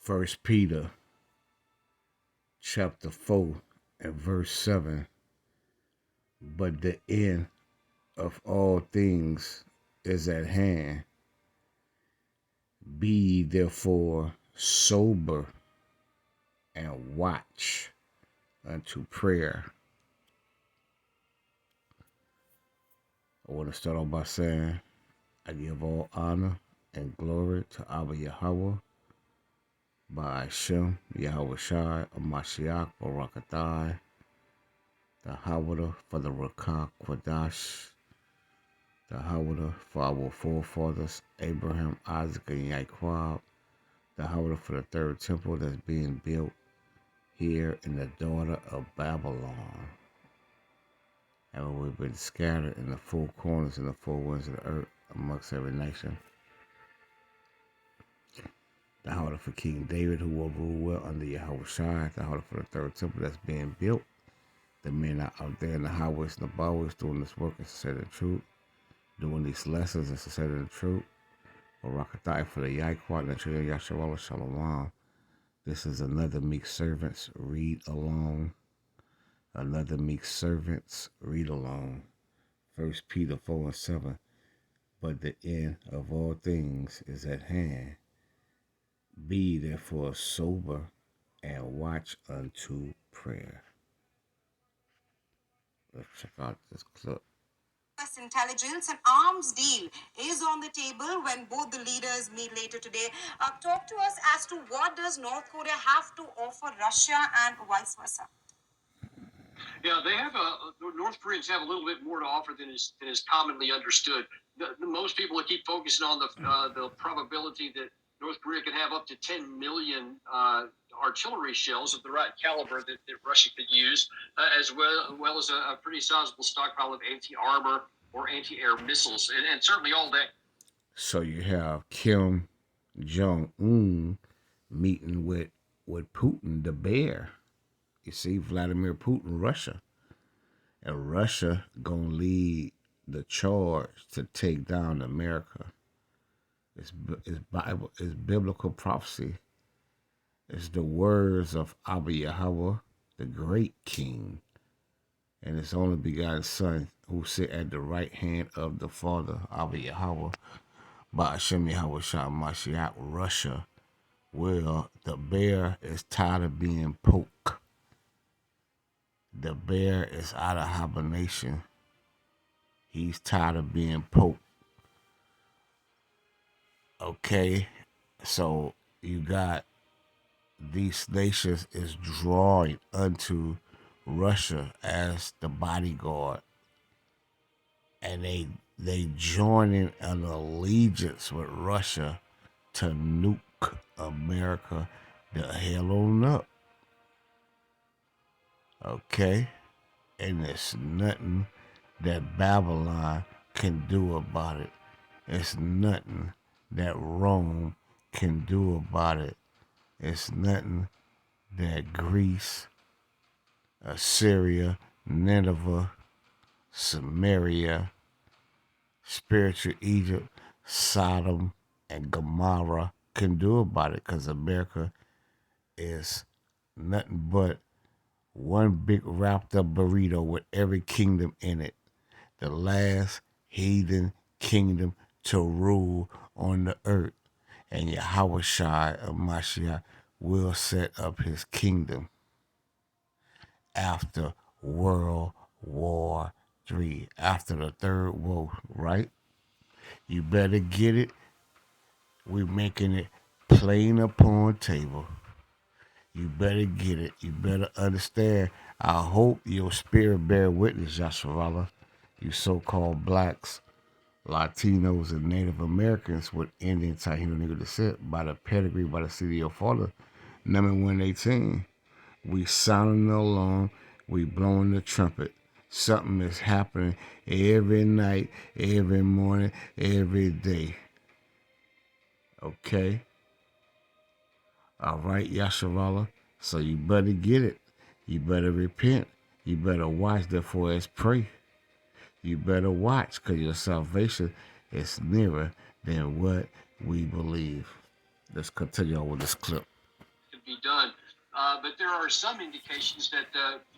First Peter chapter 4 and verse 7. But the end of all things is at hand. Be ye therefore sober and watch unto prayer. I want to start off by saying I give all honor and glory to Abba Yahweh, by Hashem, Yahweh Shai, Amashiach, Barakatai, the Hawada for the Rakah Kwadash, the Hawada for our forefathers, Abraham, Isaac, and Yaquab, the Hawada for the third temple that's being built here in the daughter of Babylon. And we've been scattered in the four corners and the four winds of the earth amongst every nation. The Hawada for King David, who will rule well under Yahweh Shai, the Hawada for the third temple that's being built. The men are out there in the highways and the byways doing this work is to say the truth, doing these lessons is to say the truth. Barakatai for the Yaikwat and the children of Yasharallah Shalom. This is another MeekServants read along. Another MeekServants read along. First Peter 4 and 7. But the end of all things is at hand. Be therefore sober and watch unto prayer. Let's check out this clip. U.S. intelligence and arms deal is on the table when both the leaders meet later today. Talk to us as to what does North Korea have to offer Russia and vice versa. Yeah, they have North Koreans have a little bit more to offer than is commonly understood. Most people keep focusing on the probability that North Korea can have up to 10 million artillery shells of the right caliber that Russia could use, as well as a pretty sizable stockpile of anti-armor or anti-air missiles, and certainly all that. So you have Kim Jong-un meeting with Putin, the bear. You see, Vladimir Putin, Russia. And Russia gonna lead the charge to take down America. It's Bible, it's biblical prophecy. It's the words of Abba Yahweh, the great king, and his only begotten son, who sit at the right hand of the Father, Abba Yahweh, by Hashem Yahweh Shah Mashiach, Russia. Well, the bear is tired of being poked. The bear is out of hibernation. He's tired of being poked. Okay, so you got these nations is drawing unto Russia as the bodyguard, and they joining an allegiance with Russia to nuke America the hell on up. Okay, and there's nothing that Babylon can do about it. It's nothing that Rome can do about it. It's nothing that Greece, Assyria, Nineveh, Samaria, spiritual Egypt, Sodom, and Gomorrah can do about it, because America is nothing but one big wrapped up burrito with every kingdom in it. The last heathen kingdom to rule on the earth. And Yahweh Shai of Mashiach will set up his kingdom after World War III, after the Third War, right? You better get it. We're making it plain upon table. You better get it. You better understand. I hope your spirit bear witness, Yasharallah, you so-called blacks, Latinos, and Native Americans with Indian Taino nigga descent, by the pedigree, by the seed of your father, number 118. We sounding the alarm. We blowing the trumpet. Something is happening every night, every morning, every day. Okay? All right, Yasharallah. So you better get it. You better repent. You better watch, therefore as pray. You better watch, because your salvation is nearer than what we believe. Let's continue on with this clip. be done. But there are some indications that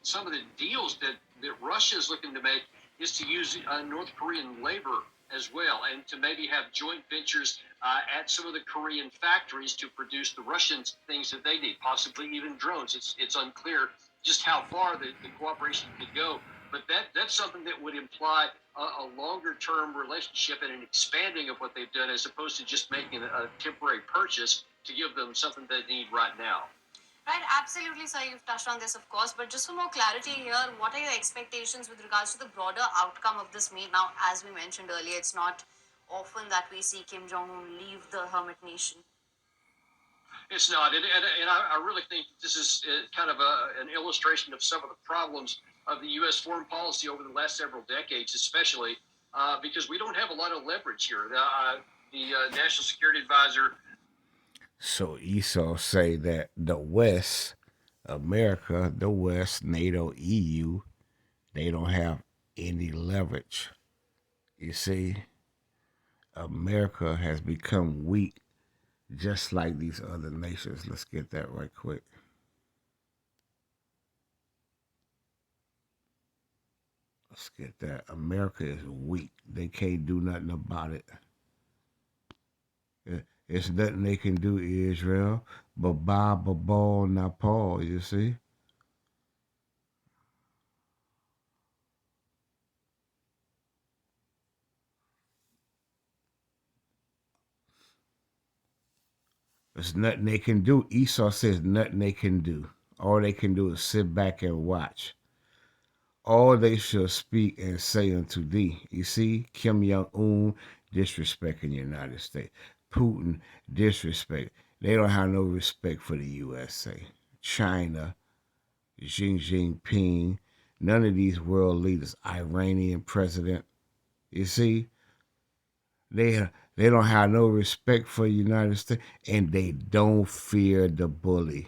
some of the deals that Russia is looking to make is to use North Korean labor as well, and to maybe have joint ventures at some of the Korean factories to produce the Russian things that they need, possibly even drones. It's unclear just how far the cooperation could go, but that's something that would imply a longer term relationship and an expanding of what they've done, as opposed to just making a temporary purchase to give them something they need right now. Right, absolutely, sir. You've touched on this, of course, but just for more clarity here, what are your expectations with regards to the broader outcome of this meet? Now, as we mentioned earlier, it's not often that we see Kim Jong Un leave the hermit nation. It's not, and I really think this is kind of an illustration of some of the problems of the U.S. foreign policy over the last several decades, especially because we don't have a lot of leverage here. The National Security Advisor. So Esau say that the West, America, the West, NATO, EU, they don't have any leverage. You see, America has become weak just like these other nations. Let's get that right quick. Let's get that. America is weak. They can't do nothing about it. It's nothing they can do, Israel, but Bob, ball, not Paul, you see? There's nothing they can do. Esau says nothing they can do. All they can do is sit back and watch. All they shall speak and say unto thee. You see, Kim Jong-un disrespecting the United States. Putin disrespect. They don't have no respect for the USA. China, Xi Jinping, none of these world leaders, Iranian president. You see, they don't have no respect for the United States, and they don't fear the bully.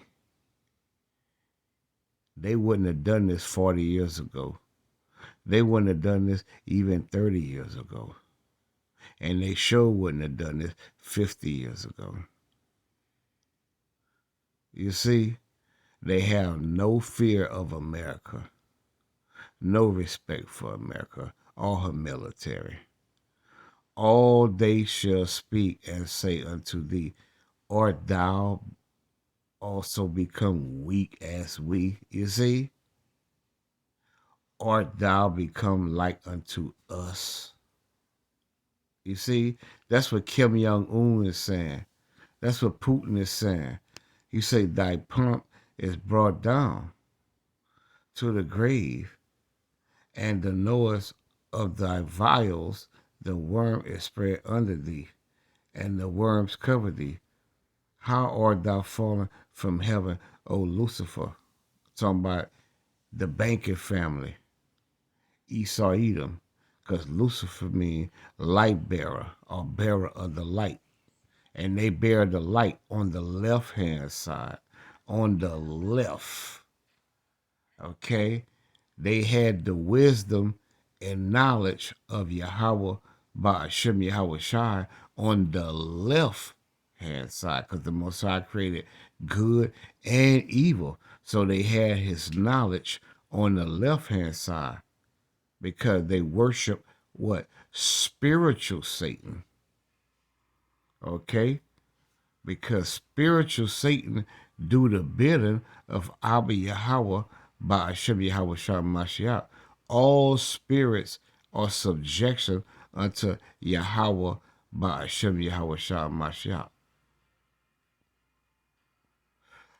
They wouldn't have done this 40 years ago. They wouldn't have done this even 30 years ago. And they sure wouldn't have done this 50 years ago. You see, they have no fear of America, no respect for America or her military. All they shall speak and say unto thee, art thou also become weak as we? You see? Art thou become like unto us? You see? That's what Kim Jong-un is saying. That's what Putin is saying. He say, thy pomp is brought down to the grave, and the noise of thy vials, the worm is spread under thee, and the worms cover thee. How art thou fallen from heaven, O Lucifer? Talking about the banking family, Esau Edom, because Lucifer means light bearer or bearer of the light. And they bear the light on the left hand side. On the left. Okay? They had the wisdom and knowledge of Yahweh by Hashem Yahweh Shai on the left hand side, because the Most High created good and evil. So they had his knowledge on the left hand side because they worship what? Spiritual Satan. Okay? Because spiritual Satan do the bidding of Abba Yahweh by Hashem Yahweh Shah Mashiach. All spirits are subjection unto Yahweh by Hashem Yahweh Shah Mashiach.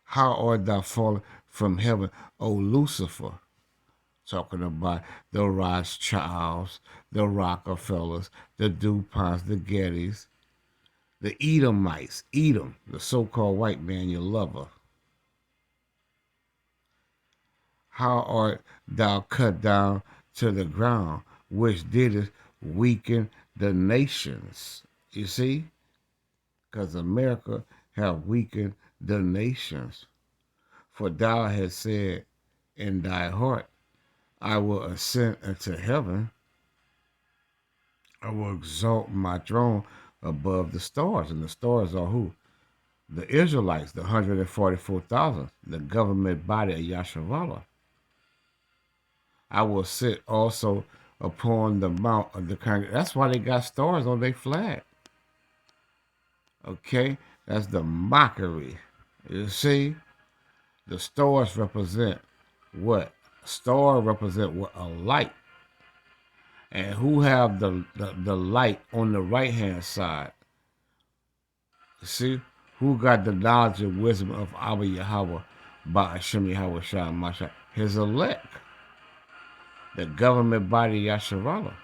How art thou fallen from heaven, O Lucifer? Talking about the Rothschilds, the Rockefellers, the DuPonts, the Gettys, the Edomites, Edom, the so-called white man, your lover. How art thou cut down to the ground, which didst weaken the nations? You see? Because America have weakened the nations. For thou hast said in thy heart, I will ascend into heaven. I will exalt my throne above the stars. And the stars are who? The Israelites, the 144,000, the government body of Yasharallah. I will sit also upon the mount of the congregation. That's why they got stars on their flag. Okay? That's the mockery. You see? The stars represent what? Star represent what? A light. And who have the light on the right hand side? See? Who got the knowledge and wisdom of Abba Yahweh by Hashem Yahweh Shah Masha? His elect. The government body Yasharallah.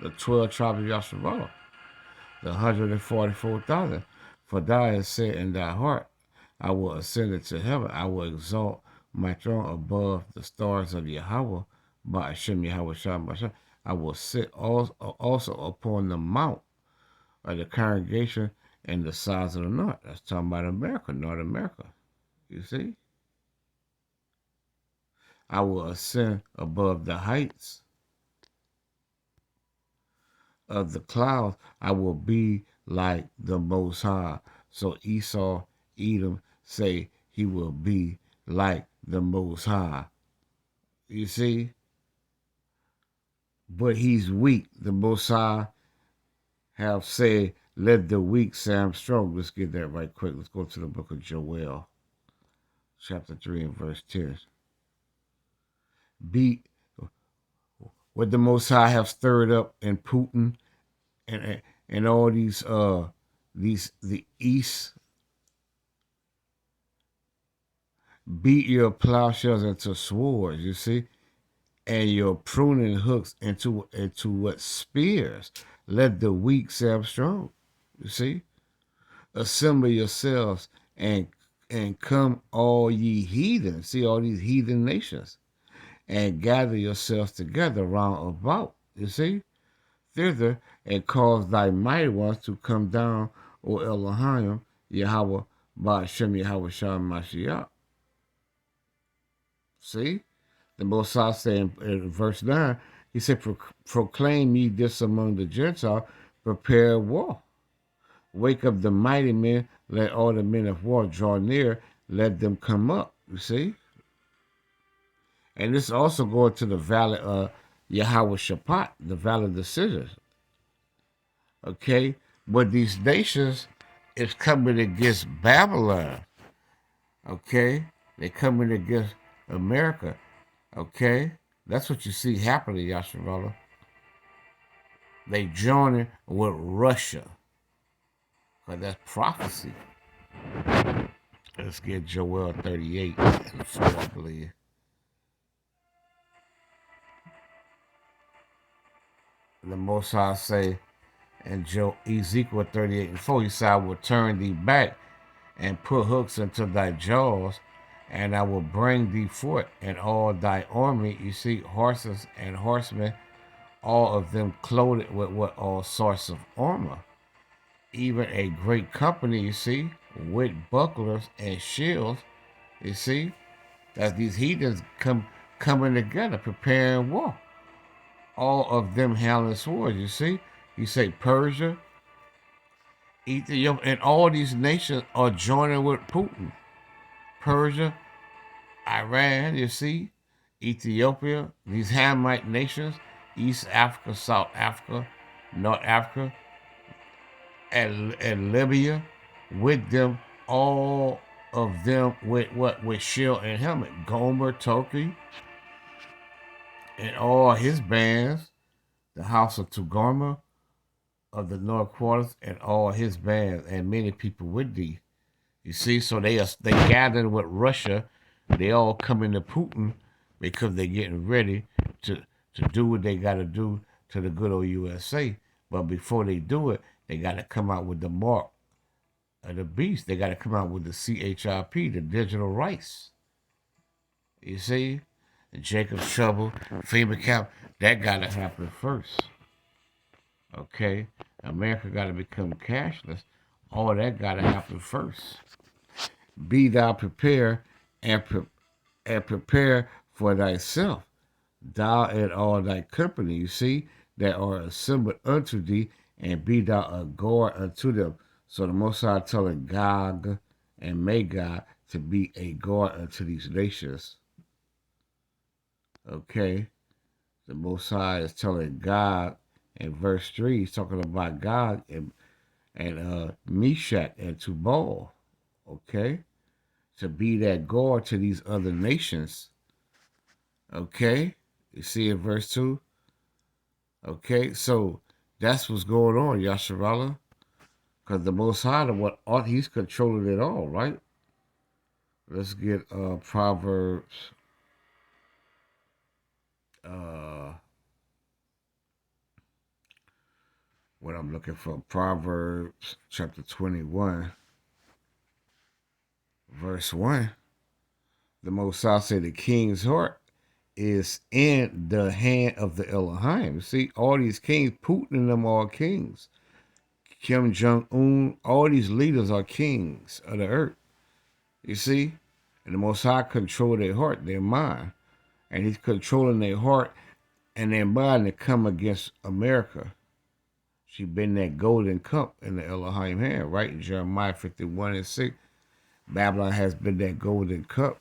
The 12 tribes of Yasharallah. The 144,000. For thou hast said in thy heart, I will ascend into heaven. I will exalt my throne above the stars of Yahweh by Hashem Yahweh Shah Masha. I will sit also upon the mount of the congregation in the sides of the north. That's talking about America, North America. You see? I will ascend above the heights of the clouds. I will be like the Most High. So Esau, Edom say he will be like the Most High. You see? But he's weak. The Most High have said, let the weak say I'm strong. Let's get that right quick. Let's go to the book of Joel, chapter 3 and verse 10. Be what the Most High have stirred up in Putin and all these the East. Beat your plowshares into swords, you see, and your pruning hooks into what? Spears. Let the weak say I'm strong. You see? Assemble yourselves and come all ye heathens. See all these heathen nations. And gather yourselves together round about. You see? Thither, and cause thy mighty ones to come down, O Elohim, Yahweh, by Hashem Yahweh Shah Mashiach. See? The Most High said in verse 9, he said, proclaim ye this among the Gentiles, prepare war. Wake up the mighty men, let all the men of war draw near, let them come up. You see? And this also going to the valley of Yahweh Shaphat, the valley of decisions. Okay? But these nations is coming against Babylon. Okay? They're coming against America. Okay? That's what you see happening, Yasharallah. They joining with Russia. Because that's prophecy. Let's get Joel 38 and 4, I believe. The Most High say in Ezekiel 38 and 4, he said, I will turn thee back and put hooks into thy jaws, and I will bring thee forth and all thy army. You see, horses and horsemen, all of them clothed with what? All sorts of armor. Even a great company, you see, with bucklers and shields. You see, that these heathens coming together, preparing war. All of them handling swords, you see. You say Persia, Ethiopia, and all these nations are joining with Putin. Persia, Iran, you see, Ethiopia, these Hamite nations, East Africa, South Africa, North Africa, and Libya, with them, all of them with what? With shield and helmet. Gomer, Turkey, and all his bands, the house of Togarmah of the North Quarters, and all his bands, and many people with thee. You see, so they gathered with Russia. They all coming to Putin because they're getting ready to do what they got to do to the good old USA. But before they do it, they got to come out with the mark of the beast. They got to come out with the CHIP, the digital rights. You see? Jacob's Trouble, FEMA Cap, that got to happen first. Okay? America got to become cashless. All that got to happen first. Be thou prepared and prepare for thyself, thou and all thy company, you see, that are assembled unto thee, and be thou a guard unto them. So the Most High telling Gog and Magog to be a guard unto these nations. Okay, the Most High is telling God in verse 3, he's talking about God and Meshach and Tubal, okay, to be that guard to these other nations. Okay, you see in verse 2. Okay, so that's what's going on, Yasharala, because the Most High, he's controlling it all, right? Let's get Proverbs. Uh, what I'm looking for, Proverbs chapter 21, verse 1. The Most High said the king's heart is in the hand of the Elohim. See, all these kings, Putin and them are kings. Kim Jong-un, all these leaders are kings of the earth. You see? And the Most High control their heart, their mind. And he's controlling their heart and their mind to come against America. She been that golden cup in the Elohim hand, right? In Jeremiah 51:6. Babylon has been that golden cup.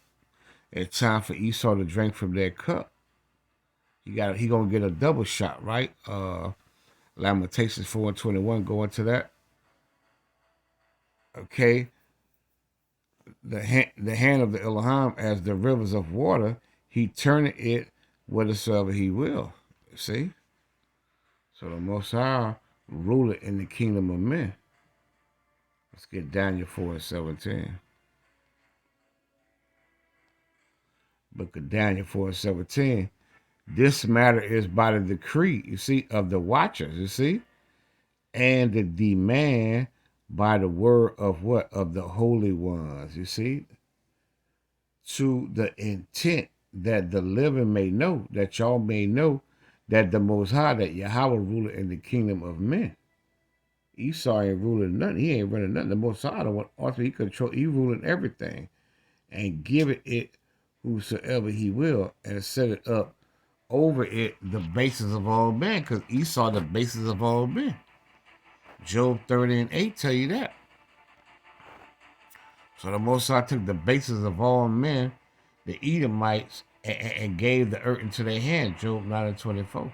It's time for Esau to drink from that cup. He gonna get a double shot, right? Lamentations 4:21, go into that. Okay. The hand of the Elohim as the rivers of water, he turneth it whithersoever he will. See? So the Most High ruler in the kingdom of men. Let's get Daniel 4:17. Book of Daniel 4:17. This matter is by the decree, you see, of the watchers, you see, and the demand by the word of what? Of the holy ones, you see, to the intent that the living may know, that y'all may know that the Most High, that Yahweh ruler in the kingdom of men. Esau ain't ruling nothing. He ain't running nothing. The Most High, the one also he ruling everything and give it whosoever he will and set it up over it the basis of all men, because Esau the basis of all men. Job 30:8 tell you that. So the Most High took the basis of all men, the Edomites, and gave the earth into their hand. Job 9:24.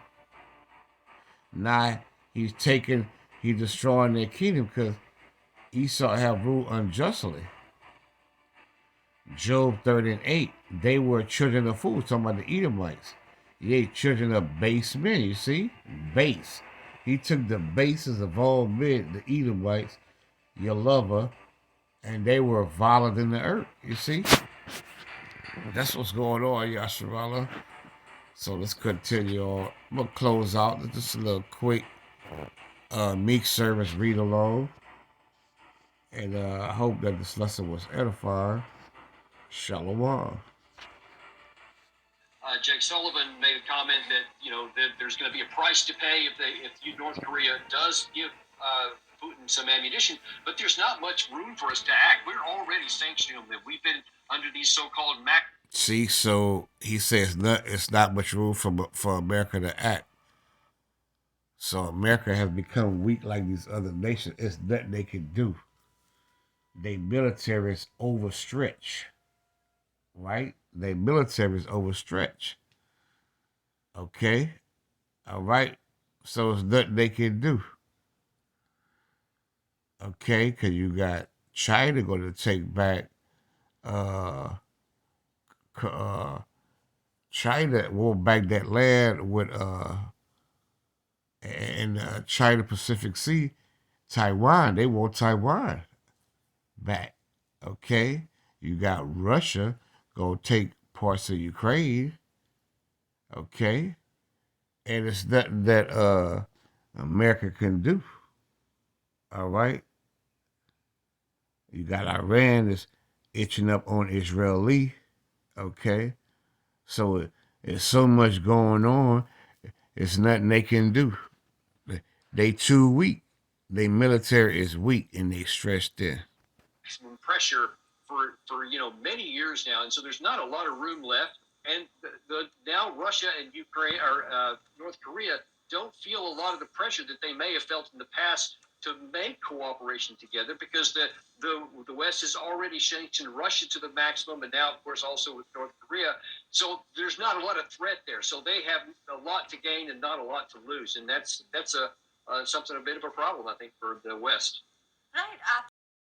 Now he's destroying their kingdom because Esau have ruled unjustly. Job 30:8. They were children of fools, talking about the Edomites. They children of base men, you see? Base. He took the bases of all men, the Edomites, your lover, and they were violent in the earth, you see? That's what's going on, Yasharala. So let's continue on. I'm going to close out. Just a little quick MeekServants read along. And I hope that this lesson was edifying. Shalom. Jake Sullivan made a comment that that there's going to be a price to pay if North Korea does give Putin some ammunition, but there's not much room for us to act. We're already sanctioning them. We've been under these so-called MAC. See, so he says it's not much room for America to act. So America has become weak like these other nations. It's nothing they can do. They military is overstretched, right? They military is overstretched. Okay, all right. So it's nothing they can do. Okay, because you got China going to take back. China won't back that land with in China Pacific Sea, Taiwan. They want Taiwan back. Okay, you got Russia gonna take parts of Ukraine. Okay, and it's nothing that America can do. All right, you got Iran that's itching up on Israeli. Okay, so there's so much going on. It's nothing they can do. They too weak. Their military is weak and they stretched thin. Pressure for many years now, and so there's not a lot of room left. And now Russia and Ukraine or North Korea don't feel a lot of the pressure that they may have felt in the past to make cooperation together, because the West has already sanctioned Russia to the maximum, and now, of course, also with North Korea. So there's not a lot of threat there. So they have a lot to gain and not a lot to lose, and that's something a bit of a problem, I think, for the West. Right.